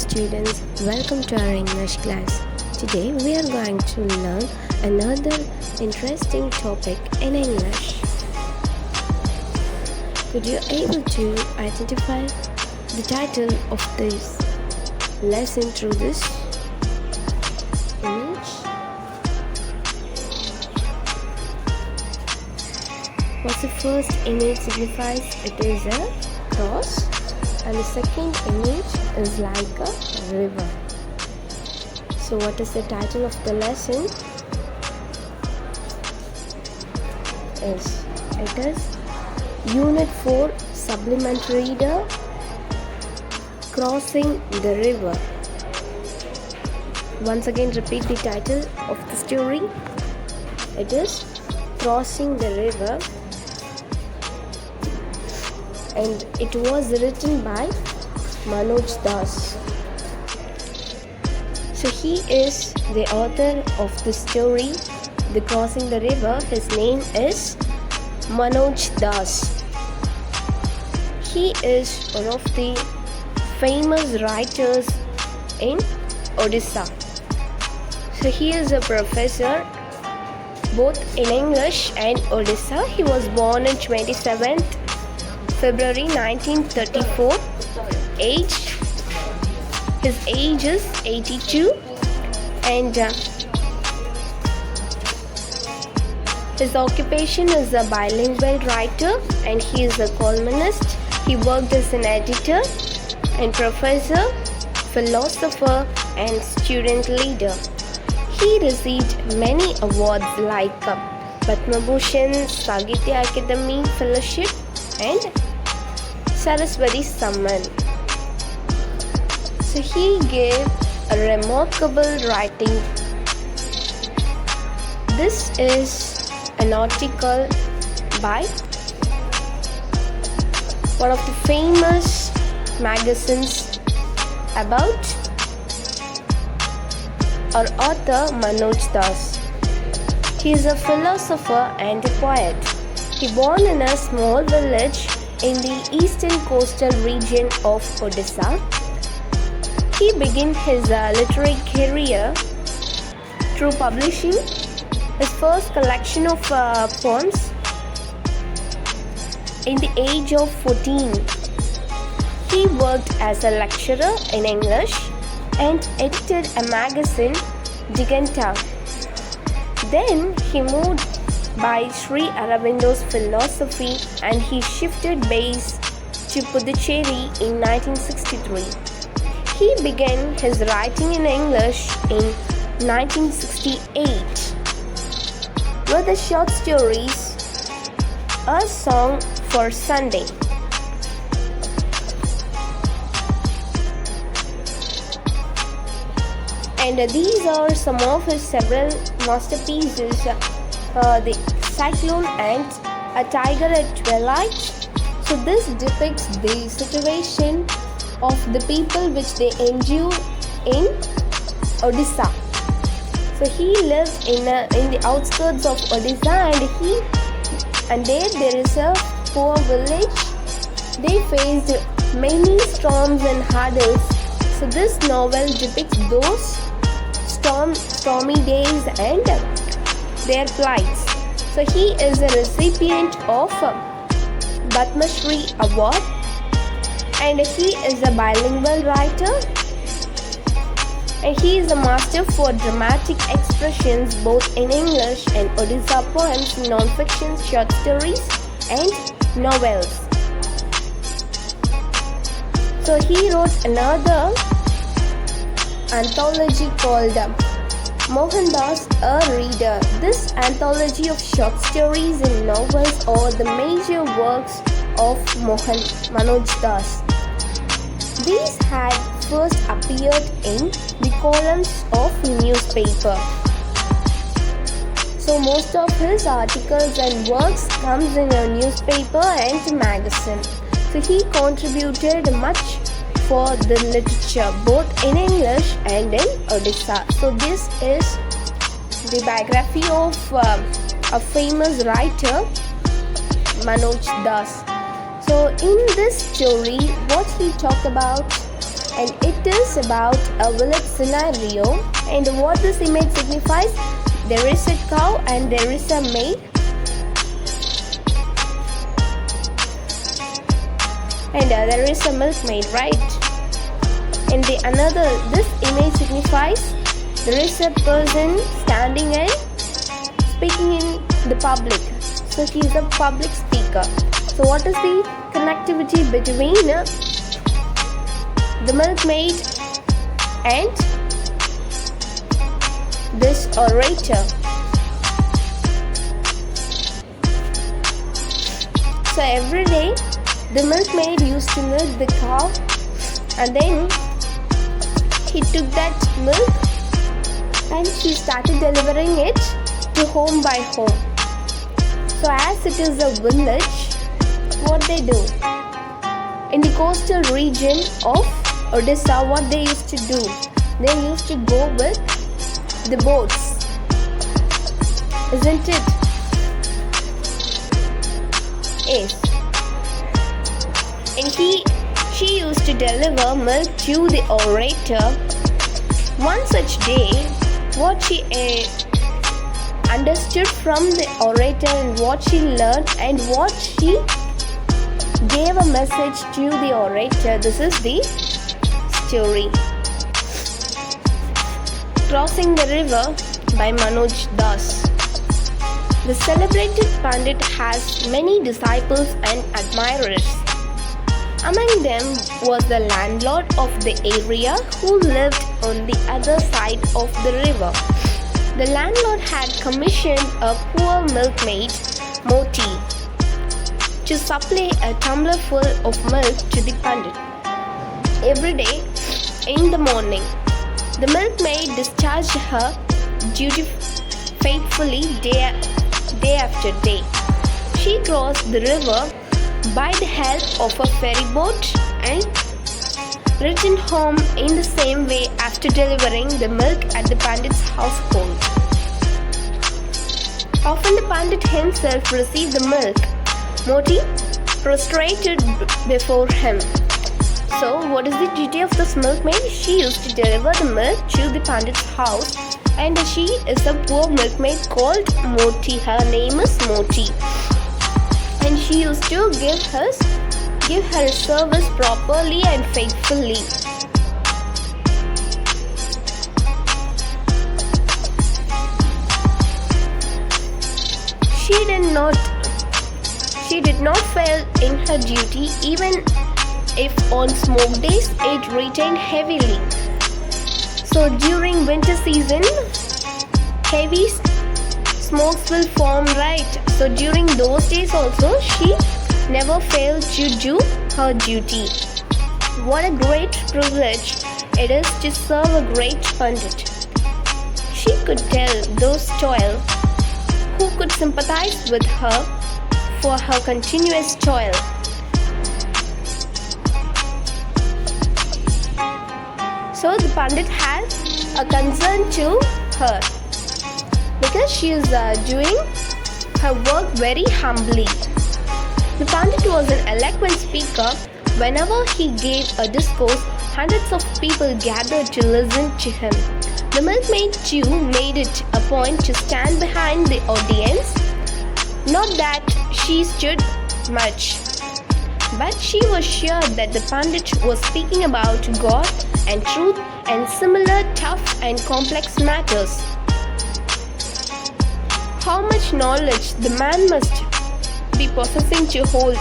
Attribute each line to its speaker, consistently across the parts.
Speaker 1: students, welcome to our English class. Today we are going to learn another interesting topic in English. Could you able to identify the title of this lesson through this image? What's the first image signifies? It is a cross. And the second image is like a river. So what is the title of the lesson? It is Unit 4 Supplementary Reader, Crossing the River. Once again repeat the title of the story. It is Crossing the River. And it was written by Manoj. So he is the author of the story, The Crossing the River. His name is Manoj. He is one of the famous writers in Odisha. So he is a professor both in English and Odisha. He was born on 27th February 1934. His age is 82, and his occupation is a bilingual writer, and he is a columnist. He worked as an editor and professor, philosopher, and student leader. He received many awards like Padma Bhushan, Sahitya Akademi Fellowship, and Saraswati Samman. So he gave a remarkable writing. This is an article by one of the famous magazines about our author Manoj. He is a philosopher and a poet. He born in a small village in the eastern coastal region of Odisha. He began his literary career through publishing his first collection of poems in the age of 14. He worked as a lecturer in English and edited a magazine, Diganta. Then he moved by Sri Aurobindo's philosophy and he shifted base to Puducherry in 1963. He began his writing in English in 1968 with the short stories A Song for Sunday. And these are some of his several masterpieces. The Cyclone and A Tiger at Twilight. So this depicts the situation of the people which they endure in Odisha. So he lived in the outskirts of Odisha, and there is a poor village. They faced many storms and hurdles. So this novel depicts those stormy days and their plights. So he is a recipient of Padma Shri Award, and he is a bilingual writer, and he is a master for dramatic expressions both in English and Odisha poems, non-fiction, short stories, and novels. So he wrote another anthology called Mohandas, a Reader. This anthology of short stories and novels are the major works of Manoj. These had first appeared in the columns of newspaper. So most of his articles and works comes in a newspaper and magazine. So he contributed much for the literature both in English and in Odisha. So this is the biography of a famous writer, Manoj. So in this story, what he talked about and it is about a village scenario. And what this image signifies, there is a cow and there is a maid, and there is a milkmaid, right? And this image signifies there is a person standing and speaking in the public. So he is a public speaker. So what is the connectivity between the milkmaid and this orator? So every day the milkmaid used to milk the cow, and then he took that milk and she started delivering it to home by home. So as it is a village, what they do? In the coastal region of Odisha, what they used to do? They used to go with the boats, isn't it? Yes. And she used to deliver milk to the orator. One such day, what she understood from the orator and what she learned and what she gave a message to the orator. This is the story. Crossing the River by Manoj Das. The celebrated Pandit has many disciples and admirers. Among them was the landlord of the area who lived on the other side of the river. The landlord had commissioned a poor milkmaid, Moti, to supply a tumbler full of milk to the Pandit. Every day in the morning, the milkmaid discharged her duty faithfully day after day. She crossed the river by the help of a ferry boat and returned home in the same way after delivering the milk at the Pandit's household. Often the Pandit himself received the milk. Moti prostrated before him. So what is the duty of this milkmaid? She used to deliver the milk to the Pandit's house, and she is a poor milkmaid called Moti. Her name is Moti. And she used to give her service properly and faithfully. She did not fail in her duty, even if on smoke days it rained heavily. So during winter season, heavy smokes will form, right? So during those days also, she never failed to do her duty. What a great privilege it is to serve a great Pandit. She could tell those toil who could sympathize with her for her continuous toil. So the Pandit has a concern to her because she is doing her work very humbly. The Pandit was an eloquent speaker. Whenever he gave a discourse, hundreds of people gathered to listen to him. The milkmaid too made it a point to stand behind the audience. Not that she stood much, but she was sure that the Pandit was speaking about God and truth and similar tough and complex matters. How much knowledge the man must be possessing to hold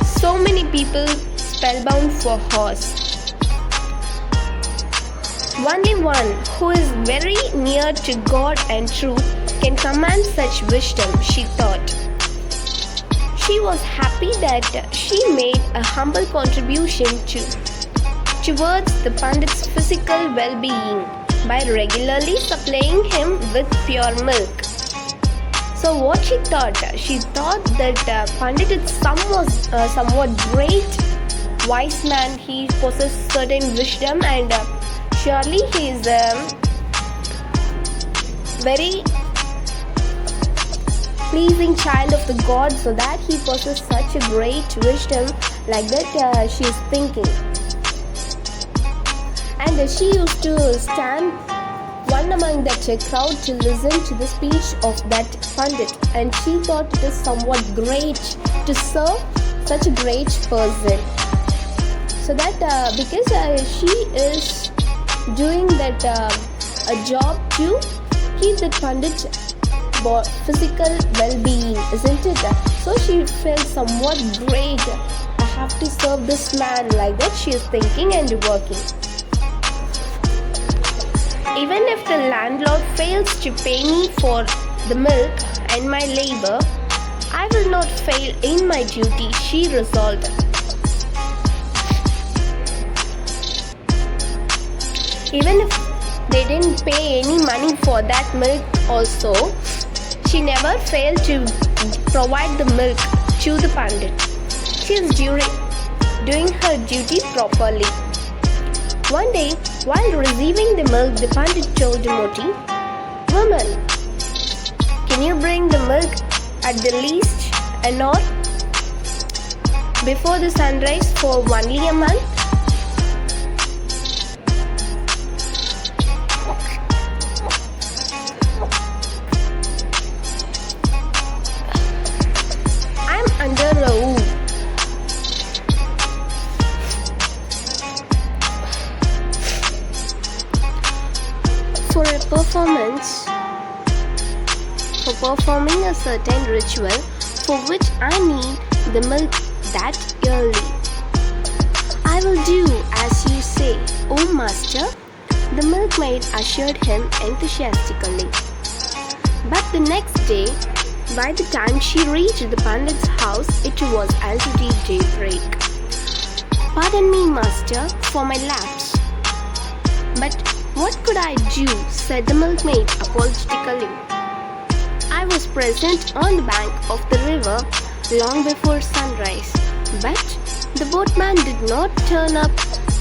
Speaker 1: so many people spellbound for horse. Only one who is very near to God and truth can command such wisdom, she thought. She was happy that she made a humble contribution towards the Pandit's physical well-being by regularly supplying him with pure milk. So what she thought? She thought that Pandit is somewhat great, wise man. He possesses certain wisdom, and surely he is very pleasing child of the God, so that he possesses such a great wisdom. Like that she is thinking. and she used to stand one among that crowd to listen to the speech of that Pandit, and she thought it is somewhat great to serve such a great person. So that because she is doing that a job to keep that Pandit physical well-being, isn't it? So she felt somewhat great. I have to serve this man, like that she is thinking and working. Even if the landlord fails to pay me for the milk and my labor, I will not fail in my duty, she resolved. Even if they didn't pay any money for that milk also, she never failed to provide the milk to the Pandit. She is doing her duty properly. One day, while receiving the milk, the Pandit told Moti, "Woman, can you bring the milk at the least an hour before the sunrise for only a month?" I'm under a roof. For performing a certain ritual for which I need the milk that early. I will do as you say, O master, the milkmaid assured him enthusiastically. But the next day, by the time she reached the Pandit's house, it was already daybreak. Pardon me, master, for my lapse. But what could I do? Said the milkmaid apologetically. I was present on the bank of the river long before sunrise, but the boatman did not turn up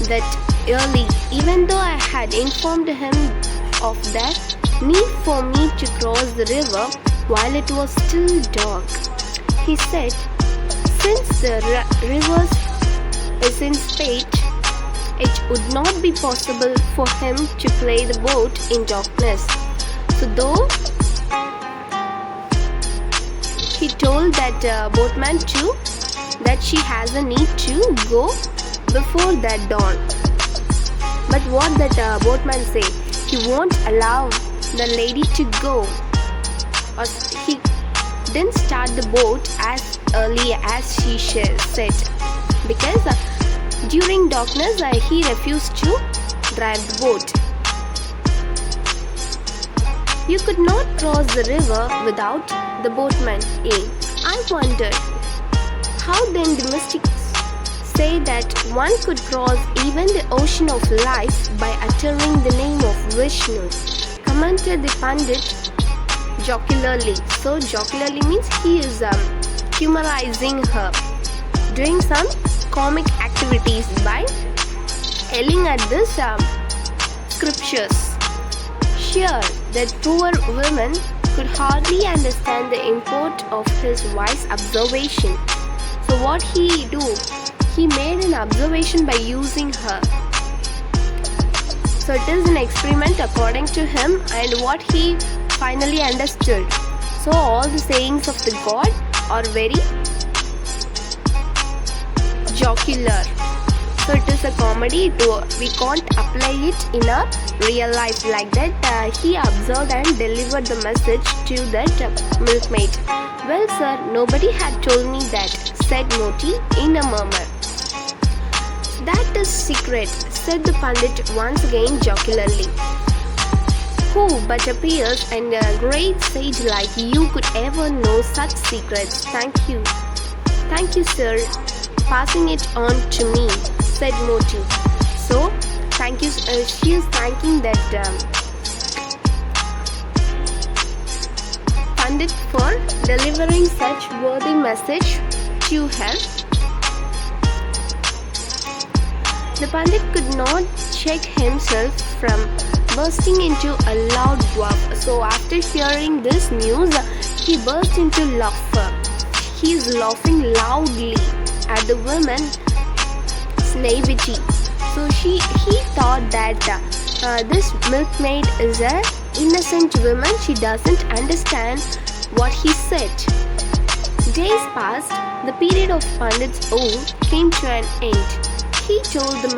Speaker 1: that early, even though I had informed him of the need for me to cross the river while it was still dark. He said, since the river is in spate, it would not be possible for him to play the boat in darkness. So though he told that boatman too that she has a need to go before that dawn. But what that boatman say? He won't allow the lady to go, or he didn't start the boat as early as she said, because during darkness he refused to drive the boat. You could not cross the river without the boatman. I wondered, how then the mystics say that one could cross even the ocean of life by uttering the name of Vishnu, commented the Pandit jocularly. So jocularly means he is humorizing her, doing some comic activities by yelling at this scriptures. Sure, that poor woman could hardly understand the import of his wise observation. So what he do? He made an observation by using her. So it is an experiment according to him, and what he finally understood. So all the sayings of the God are very jocular. So it is a comedy. We can't apply it in our real life like that. He observed and delivered the message to that milkmaid. Well, sir, nobody had told me that, said Moti in a murmur. That is secret, said the Pandit once again jocularly. Who but appears and a great sage like you could ever know such secrets? Thank you. Thank you, sir. Passing it on to me, said Moti. So, thank you. She is thanking that Pandit for delivering such worthy message to her. The Pandit could not check himself from bursting into a loud guffaw. So after hearing this news, he burst into laughter. He is laughing loudly at the woman's naivety. So he thought that this milkmaid is a innocent woman. She doesn't understand what he said. Days passed. The period of Pandit's oath came to an end. He told the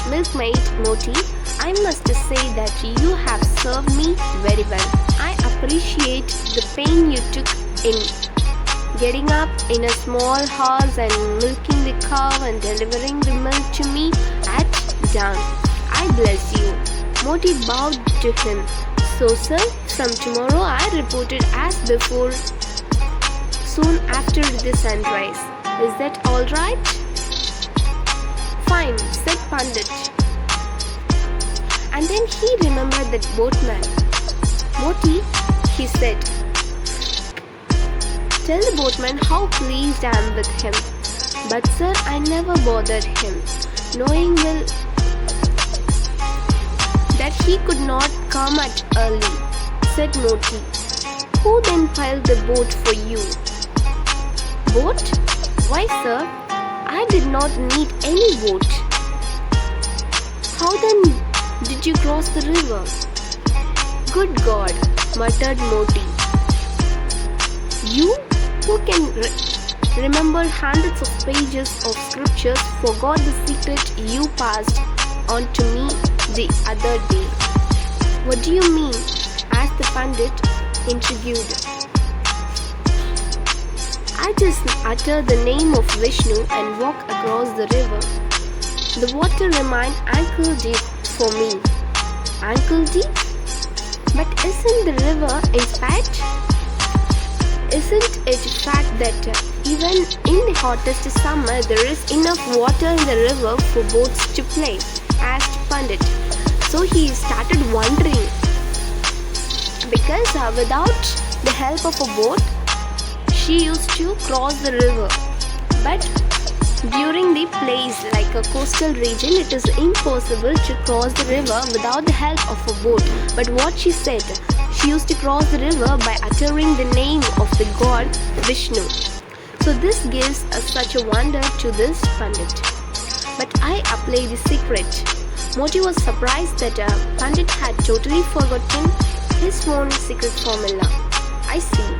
Speaker 1: milkmaid, Moti, I must say that you have served me very well. I appreciate the pain you took in getting up in a small house and milking the cow and delivering the milk to me at dawn. I bless you. Moti bowed to him. So, sir, from tomorrow I reported as before, soon after the sunrise. Is that all right? Fine, said Pandit. And then he remembered that boatman. Moti, he said, tell the boatman how pleased I am with him. But sir, I never bothered him, knowing well that he could not come at early, said Moti. Who then piled the boat for you? Boat? Why, sir, I did not need any boat. How then did you cross the river? Good God, muttered Moti. You, who can remember hundreds of pages of scriptures, forgot the secret you passed on to me the other day. What do you mean? Asked the Pandit, intrigued. I just utter the name of Vishnu and walk across the river. The water remained ankle deep for me. Ankle deep? But isn't the river in fact? Isn't it fact that even in the hottest summer there is enough water in the river for boats to play? Asked Pandit. So he started wondering, because without the help of a boat, she used to cross the river. But during the place like a coastal region, it is impossible to cross the river without the help of a boat. But what she said, she used to cross the river by uttering the name of the god Vishnu. So this gives such a wonder to this Pandit. But I apply the secret. Moti was surprised that Pandit had totally forgotten his own secret formula. I see.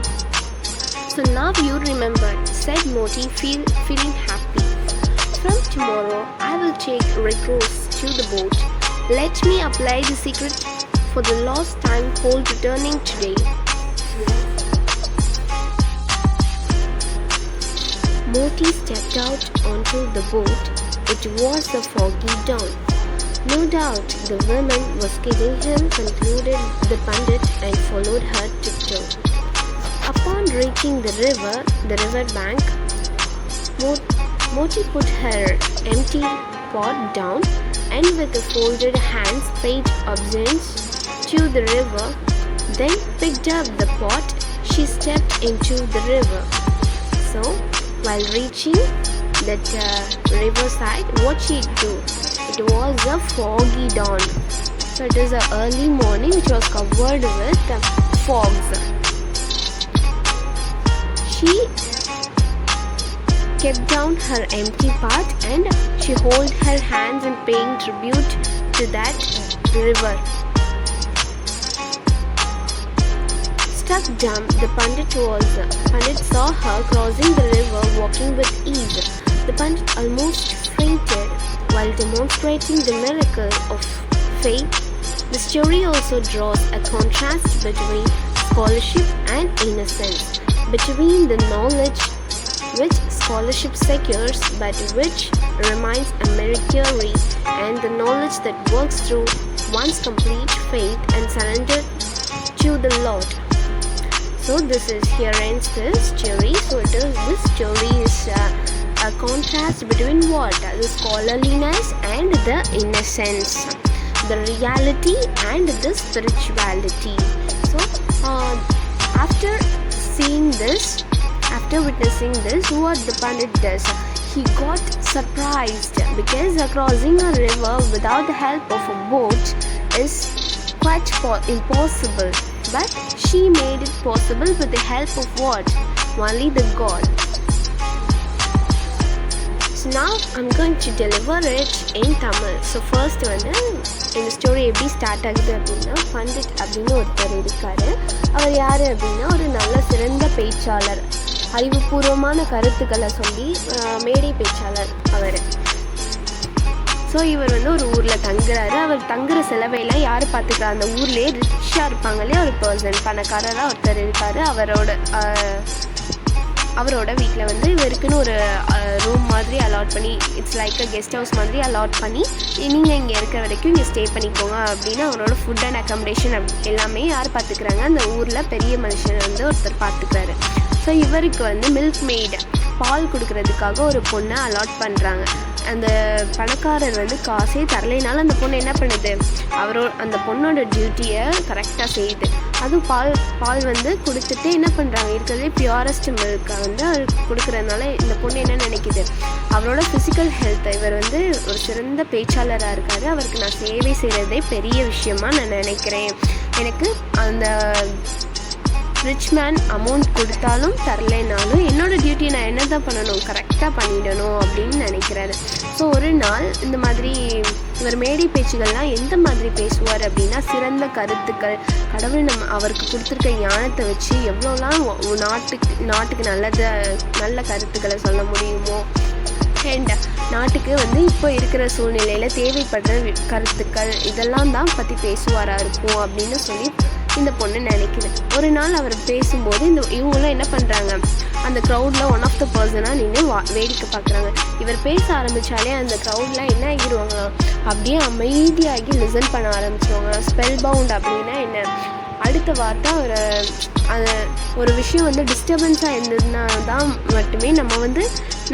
Speaker 1: So now you remember, said Moti, feeling happy. From tomorrow, I will take recourse to the boat. Let me apply the secret for the last time whole returning today. Moti stepped out onto the boat. It was a foggy dawn. No doubt the woman was kidding him, concluded the Pandit, and followed her tiptoe. Upon reaching the river bank, Moti put her empty pot down and with folded hands paid obeisance to the river. Then picked up the pot, she stepped into the river. So, while reaching that riverside, what she do? It was a foggy dawn. So it is an early morning which was covered with fogs. She kept down her empty pot and she held her hands in paying tribute to that river. Struck dumb, the Pandit saw her crossing the river, walking with ease. The Pandit almost fainted while demonstrating the miracle of faith. The story also draws a contrast between scholarship and innocence, between the knowledge which scholarship secures but which remains a meritocracy, and the knowledge that works through one's complete faith and surrender to the Lord. So this is here ends this story. So this story is a contrast between what? The scholarliness and the innocence, the reality and the spirituality. So after seeing this, after witnessing this, what the Pandit does? He got surprised because crossing a river without the help of a boat is quite impossible. But she made it possible with the help of what? Only the God. So now I'm going to deliver it in Tamil. So first வந்து இந்த story எப்படி start ஆகுது அப்படின்னா, பண்டிட் அப்படின்னு ஒருத்தர் இருக்கார். அவர் யார் அப்படின்னா ஒரு நல்ல சிறந்த பேச்சாளர், அறிவுபூர்வமான கருத்துக்களை சொல்லி மேடை பேச்சாளர் அவர். ஸோ இவர் வந்து ஒரு ஊரில் தங்குறாரு. அவர் தங்குற செலவையெல்லாம் யார் பார்த்துக்கிறா, அந்த ஊர்லேயே ரிச்சாக இருப்பாங்களே ஒரு பர்சன், பணக்காரராக ஒருத்தர் இருக்கார். அவரோட வீட்டில் வந்து இவருக்குன்னு ஒரு ரூம் மாதிரி அலாட் பண்ணி, it's like a guest house மாதிரி அலாட் பண்ணி, நீங்கள் இங்கே இருக்கிற வரைக்கும் இங்கே ஸ்டே பண்ணிக்கோங்க அப்படின்னு அவரோட ஃபுட் அண்ட் அக்காமடேஷன் எல்லாமே யார் பார்த்துக்கிறாங்க, அந்த ஊரில் பெரிய மனுஷன் வந்து ஒருத்தர் பார்த்துக்கிறாரு. ஸோ இவருக்கு வந்து மில்க் மெய்டு, பால் கொடுக்கறதுக்காக ஒரு பொண்ணை அலாட் பண்ணுறாங்க. அந்த பணக்காரர் வந்து காசே தரலைனாலும் அந்த பொண்ணு என்ன பண்ணுது, அந்த பொண்ணோட டியூட்டியை கரெக்டாக செய்யுது. அதுவும் பால் வந்து கொடுத்துட்டு என்ன பண்ணுறாங்க, இருக்கிறதே பியூரஸ்ட் மில்கை வந்து அது கொடுக்குறதுனால இந்த பொண்ணு என்ன நினைக்கிது, அவரோட ஃபிசிக்கல் ஹெல்த்தை, இவர் வந்து ஒரு சிறந்த பேச்சாளராக இருக்கார், அவருக்கு நான் சேவை செய்கிறதே பெரிய விஷயமா நான் நினைக்கிறேன், எனக்கு அந்த ரிச் மேன் அமௌண்ட் கொடுத்தாலும் தரலைனாலும் என்னோடய டியூட்டி நான் என்ன தான் பண்ணணும், கரெக்டாக பண்ணிடணும் அப்படின்னு நினைக்கிறாரு. ஸோ ஒரு நாள் இந்த மாதிரி இவர் மேடை பேச்சுகள்லாம் எந்த மாதிரி பேசுவார் அப்படின்னா, சிறந்த கருத்துக்கள், கடவுள் அவருக்கு கொடுத்துருக்க ஞானத்தை வச்சு எவ்வளோலாம் நாட்டுக்கு நல்ல கருத்துக்களை சொல்ல முடியுமோ, அண்ட் நாட்டுக்கு வந்து இப்போ இருக்கிற சூழ்நிலையில் தேவைப்படுற கருத்துக்கள் இதெல்லாம் தான் பற்றி பேசுவாராக இருக்கும் அப்படின்னு சொல்லி இந்த பொண்ணு நினைக்குது. ஒரு நாள் அவர் பேசும்போது இவங்களாம் என்ன பண்ணுறாங்க, அந்த க்ரௌடில் ஒன் ஆஃப் த பர்சனாக நின்று வேடிக்கை பார்க்குறாங்க. இவர் பேச ஆரம்பித்தாலே அந்த க்ரௌட்லாம் என்ன ஆகிடுவாங்களாம், அப்படியே அமைதியாகி லிசன் பண்ண ஆரம்பிச்சிடுவாங்க. ஸ்பெல் பவுண்ட் அப்படின்னா என்ன, அடுத்த வார்த்தை ஒரு விஷயம் வந்து டிஸ்டர்பன்ஸாக இருந்ததுன்னா தான் மட்டுமே நம்ம வந்து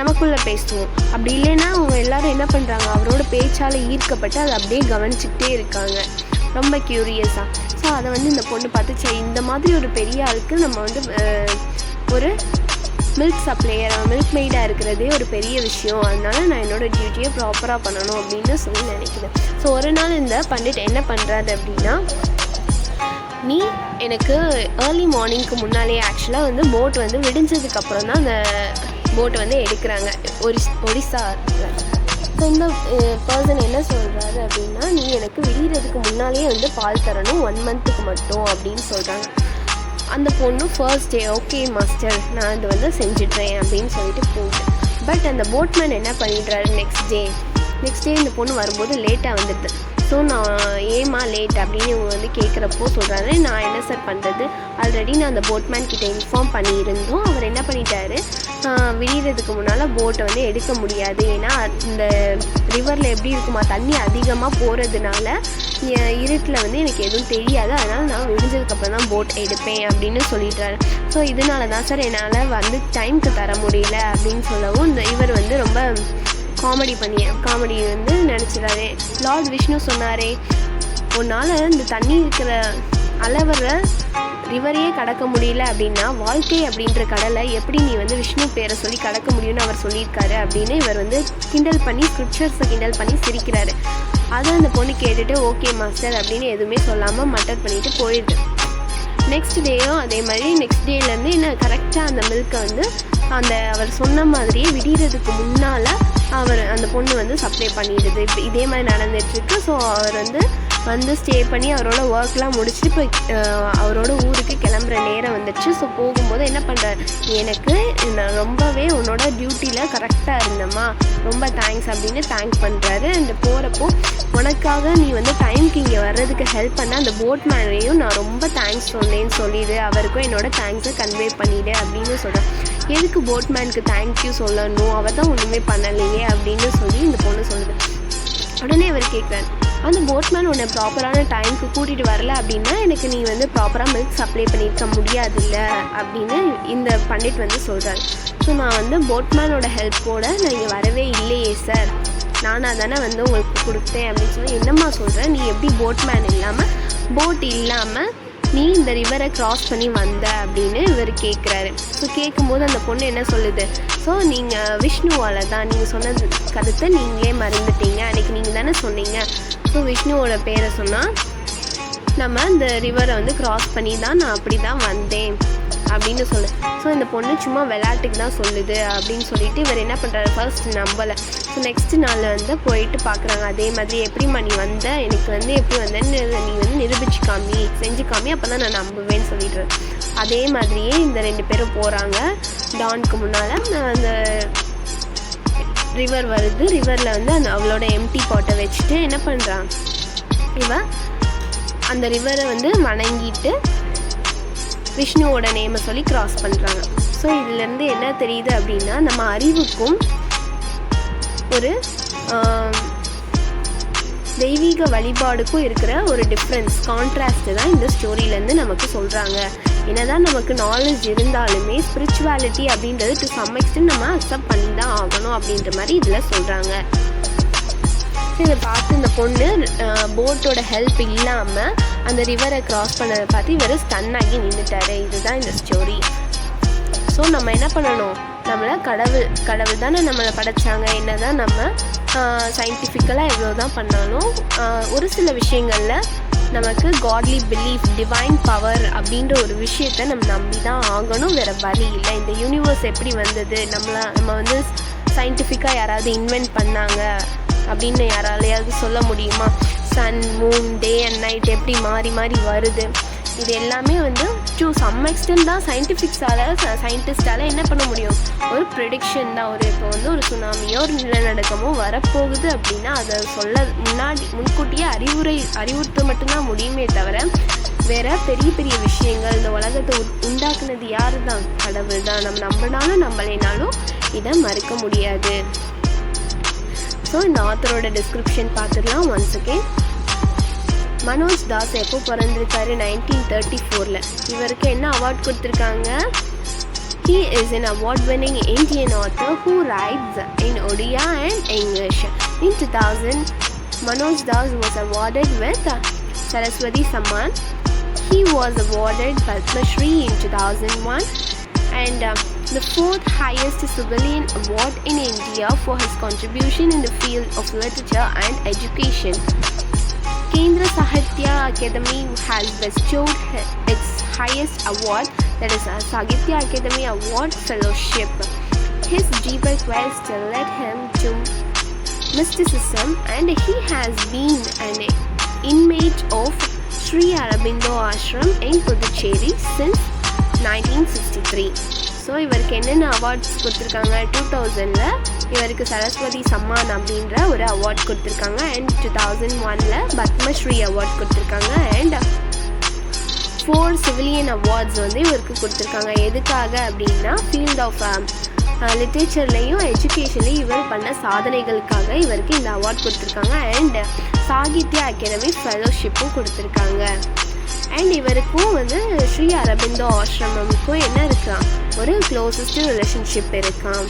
Speaker 1: நமக்குள்ளே பேசுவோம். அப்படி இல்லைன்னா அவங்க எல்லோரும் என்ன பண்ணுறாங்க, அவரோட பேச்சால் ஈர்க்கப்பட்டு அதை அப்படியே கவனிச்சுக்கிட்டே இருக்காங்க, ரொம்ப க்யூரியஸாக. ஸோ அதை வந்து இந்த பொண்ணு பார்த்து, இந்த மாதிரி ஒரு பெரிய ஆளுக்கு நம்ம வந்து ஒரு மில்க் மெய்டாக இருக்கிறதே ஒரு பெரிய விஷயம், அதனால நான் என்னோடய டியூட்டியை ப்ராப்பராக பண்ணணும் அப்படின்னு சொல்லி நினைக்கிறேன். ஸோ ஒரு நாள் இந்த பண்டிட் என்ன பண்ணுறாரு அப்படின்னா, நீ எனக்கு ஏர்லி மார்னிங்க்கு முன்னாலே, ஆக்சுவலாக வந்து போட் வந்து விடிஞ்சதுக்கப்புறம் தான் அந்த போட்டை வந்து எடுக்கிறாங்க ஒடிசாவில். ஸோ இந்த பர்சன் என்ன சொல்கிறாரு அப்படின்னா, நீ எனக்கு விடிகிறதுக்கு முன்னாலேயே வந்து பால் தரணும் 1 மந்த்துக்கு மட்டும் அப்படின்னு சொல்கிறாங்க. அந்த பொண்ணு ஃபர்ஸ்ட் டே ஓகே மாஸ்டர் நான் இது வந்து செஞ்சிட்றேன் அப்படின்னு சொல்லிட்டு போகுது. பட் அந்த போட்மேன் என்ன பண்ணிடுறாரு, நெக்ஸ்ட் டே இந்த பொண்ணு வரும்போது லேட்டாக வந்துடுது. ஸோ நான் ஏமா லேட் அப்படின்னு இவங்க வந்து கேட்குறப்போ சொல்கிறாரு, நான் என்ன சார் பண்ணுறது, ஆல்ரெடி நான் அந்த போட்மேன் கிட்டே இன்ஃபார்ம் பண்ணியிருந்தோம், அவர் என்ன பண்ணிட்டாரு, விடிகிறதுக்கு முன்னால் போட்டை வந்து எடுக்க முடியாது, ஏன்னா இந்த ரிவரில் எப்படி இருக்குமா, தண்ணி அதிகமாக போகிறதுனால இருட்டில் வந்து எனக்கு எதுவும் தெரியாது, அதனால் நான் விடிஞ்சதுக்கப்புறம் தான் போட் எடுப்பேன் அப்படின்னு சொல்லிட்டாரு. ஸோ இதனால தான் சார் என்னால் வந்து டைமுக்கு தர முடியல அப்படின்னு சொல்லவும் இவர் வந்து ரொம்ப காமெடி வந்து நினச்சிடாரே, லார்ட் விஷ்ணு சொன்னாரே, உன்னால் இந்த தண்ணி இருக்கிற அளவர ரிவரையே கடக்க முடியல அப்படின்னா வாழ்க்கை அப்படின்ற கடலை எப்படி நீ வந்து விஷ்ணு பேரை சொல்லி கடக்க முடியும்னு அவர் சொல்லியிருக்காரு அப்படின்னு இவர் வந்து கிண்டல் பண்ணி, ஸ்கிரிப்சர்ஸை கிண்டல் பண்ணி சிரிக்கிறாரு. அதை அந்த பொண்ணு கேட்டுட்டு ஓகே மாஸ்டர் அப்படின்னு எதுவுமே சொல்லாமல் மட்டர் பண்ணிட்டு போயிடுது. நெக்ஸ்ட் டேயும் அதே மாதிரி, நெக்ஸ்ட் டேலேருந்து என்ன கரெக்டாக அந்த மில்கை வந்து அவர் சொன்ன மாதிரியே விடிகிறதுக்கு முன்னால் அந்த பொண்ணு வந்து சப்ளை பண்ணிடுது. இப்போ இதே மாதிரி நடந்துகிட்ருக்கு. ஸோ அவர் வந்து ஸ்டே பண்ணி அவரோட ஒர்க்லாம் முடிச்சுட்டு இப்போ அவரோட ஊருக்கு கிளம்புற நேரம் வந்துடுச்சு. ஸோ போகும்போது என்ன பண்ணுறாரு, எனக்கு நான் ரொம்பவே உன்னோட டியூட்டியில் கரெக்டாக இருந்தேம்மா, ரொம்ப தேங்க்ஸ் அப்படின்னு தேங்க் பண்ணுறாரு. அண்ட் போகிறப்போ உனக்காக நீ வந்து டைமுக்கு இங்கே வர்றதுக்கு ஹெல்ப் பண்ண அந்த போட்மேனையும் நான் ரொம்ப தேங்க்ஸ் சொன்னேன்னு சொல்லிடு, அவருக்கும் என்னோட தேங்க்ஸை கன்வே பண்ணிவிடு அப்படின்னு சொல்கிறேன். எதுக்கு போட்மேனுக்கு தேங்க்யூ சொல்லணும், அவர் தான் ஒன்றுமே பண்ணலையே அப்படின்னு சொல்லி இந்த பொண்ணு சொல்லுது. உடனே அவர் கேட்குறாரு, அந்த போட்மேன் உன்னை ப்ராப்பரான டைமுக்கு கூட்டிகிட்டு வரல அப்படின்னா எனக்கு நீ வந்து ப்ராப்பராக மில்க் சப்ளை பண்ணியிருக்க முடியாதுல்ல அப்படின்னு இந்த பண்டிட் வந்து சொல்கிறாரு. ஸோ நான் வந்து போட்மேனோட ஹெல்ப்போடு நான் இங்கே வரவே இல்லையே சார், நானாக தானே வந்து உங்களுக்கு கொடுத்தேன் அப்படின்னு சொல்லி, என்னம்மா சொல்கிறேன், நீ எப்படி போட் இல்லாமல் நீ இந்த ரிவரை க்ராஸ் பண்ணி வந்த அப்படின்னு இவர் கேட்குறாரு. ஸோ கேட்கும்போது அந்த பொண்ணு என்ன சொல்லுது, ஸோ நீங்கள் விஷ்ணுவால் தான், நீங்கள் சொன்னது கருத்தை நீங்களே மறந்துட்டீங்க, அன்றைக்கி நீங்கள் தானே சொன்னீங்க. ஸோ விஷ்ணுவோட பேரை சொன்னால் நம்ம இந்த ரிவரை வந்து க்ராஸ் பண்ணி தான் நான் அப்படி தான் வந்தேன் அப்படின்னு சொல்லு. ஸோ இந்த பொண்ணு சும்மா விளையாட்டுக்கு தான் சொல்லுது அப்படின்னு சொல்லிட்டு இவர் என்ன பண்ணுறாரு, ஃபர்ஸ்ட் நம்பலை. ஸோ நெக்ஸ்ட் நாள் வந்து போயிட்டு பார்க்குறாங்க. அதே மாதிரி எப்படிம்மா நீ வந்த, எனக்கு வந்து எப்படி வந்தேன்னு நீ வந்து நிரூபிச்சு காமி, செஞ்சு காமி, அப்போ தான் நான் நம்புவேன்னு சொல்லிட்டு. அதே மாதிரியே இந்த 2 பேரும் போகிறாங்க. டானுக்கு முன்னால் அந்த ரிவர் வருது. ரிவரில் வந்து அவளோட எம்டி பாட்டை வச்சுட்டு என்ன பண்ணுறான், இவன் அந்த ரிவரை வந்து வணங்கிட்டு விஷ்ணுவோட நேமை சொல்லி கிராஸ் பண்ணுறாங்க. ஸோ இதுலேருந்து என்ன தெரியுது அப்படின்னா, நம்ம அறிவுக்கும் ஒரு தெய்வீக வழிபாடுக்கும் இருக்கிற ஒரு டிஃப்ரென்ஸ், கான்ட்ராஸ்ட் தான் இந்த ஸ்டோரியிலேருந்து நமக்கு சொல்கிறாங்க. என்னதான் நமக்கு நாலேஜ் இருந்தாலுமே ஸ்பிரிச்சுவாலிட்டி அப்படின்றது டு சம் எக்ஸ்டென்ட் நம்ம அக்செப்ட் பண்ணி தான் ஆகணும் அப்படின்ற மாதிரி இதில் சொல்கிறாங்க. இதை பார்த்து இந்த பொண்ணு போட்டோட ஹெல்ப் இல்லாமல் அந்த ரிவரை க்ராஸ் பண்ணதை பார்த்து இவர் ஸ்டன் ஆகி நின்றுட்டாரு. இதுதான் இந்த ஸ்டோரி. ஸோ நம்ம என்ன பண்ணணும், நம்மளை கடவுள் தானே நம்மளை படைச்சாங்க. என்ன தான் நம்ம சயின்டிஃபிக்கலாக எவ்வளோ தான் பண்ணாலும் ஒரு சில விஷயங்களில் நமக்கு காட்லி பிலீஃப், டிவைன் பவர் அப்படின்ற ஒரு விஷயத்தை நம்ம நம்பி தான் ஆகணும். வேறு வழி இல்லை. இந்த யூனிவர்ஸ் எப்படி வந்தது, நம்ம வந்து சயின்டிஃபிக்காக யாராவது இன்வென்ட் பண்ணாங்க அப்படின்னு யாராலையாவது சொல்ல முடியுமா? Sun, moon, day and night எப்படி மாறி மாறி வருது, இது எல்லாமே வந்து டு சம் எக்ஸ்டென்ட் தான் சயின்டிஸ்டால் என்ன பண்ண முடியும், ஒரு ப்ரெடிக்ஷன் தான். இப்போ வந்து ஒரு சுனாமியோ ஒரு நிலநடுக்கமோ வரப்போகுது அப்படின்னா அதை முன்கூட்டியே அறிவுறுத்த மட்டும்தான் முடியுமே தவிர வேறு பெரிய பெரிய விஷயங்கள் இந்த உலகத்தை உண்டாக்குனது யார் தான், கடவுள் தான். நம்ம நம்பினாலும் நம்பலைனாலும் இதை மறுக்க முடியாது. ஸோ இந்த ஆத்தரோட டிஸ்கிரிப்ஷன் பார்த்துடலாம் ஒன்ஸ் அகெயின். மனோஜ் தாஸ் எப்போ பிறந்திருக்காரு, 1934. இவருக்கு என்ன அவார்ட் கொடுத்துருக்காங்க? He is an award-winning Indian author who writes in Odia and English. In 2000, Manoj Das was awarded with Saraswati Samman. He was awarded Padma Shri in 2001 and the 4th highest civilian award in India for his contribution in the field of literature and education. Kendra Sahitya Academy has bestowed its highest award, that is a Sahitya Academy Award Fellowship. His deeper quest led him to mysticism and he has been an inmate of Sri Aurobindo Ashram in Puducherry since 1963. So இவருக்கு என்னென்ன awards கொடுத்துருக்காங்க, 2000 இவருக்கு சரஸ்வதி சம்மான் அப்படின்ற ஒரு award கொடுத்துருக்காங்க and 2001 Padmashri award கொடுத்துருக்காங்க and 4 civilian awards வந்து இவருக்கு கொடுத்துருக்காங்க. எதுக்காக அப்படின்னா ஃபீல்ட் ஆஃப் லிட்ரேச்சர்லேயும் எஜுகேஷன்லேயும் இவர் பண்ண சாதனைகளுக்காக இவருக்கு இந்த அவார்ட் கொடுத்துருக்காங்க அண்ட் சாகித்யா அகாடமி ஃபெலோஷிப்பும் கொடுத்துருக்காங்க. அண்ட் இவருக்கும் வந்து ஸ்ரீ அரபிந்தோ ஆசிரமமுக்கும் என்ன இருக்கான், ஒரு க்ளோசஸ்ட் ரிலேஷன்ஷிப் இருக்கான்.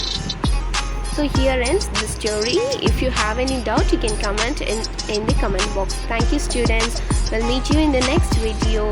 Speaker 1: So here ends the story. If you have any doubt, you can comment in the comment box. Thank you students. We'll meet you in the next video.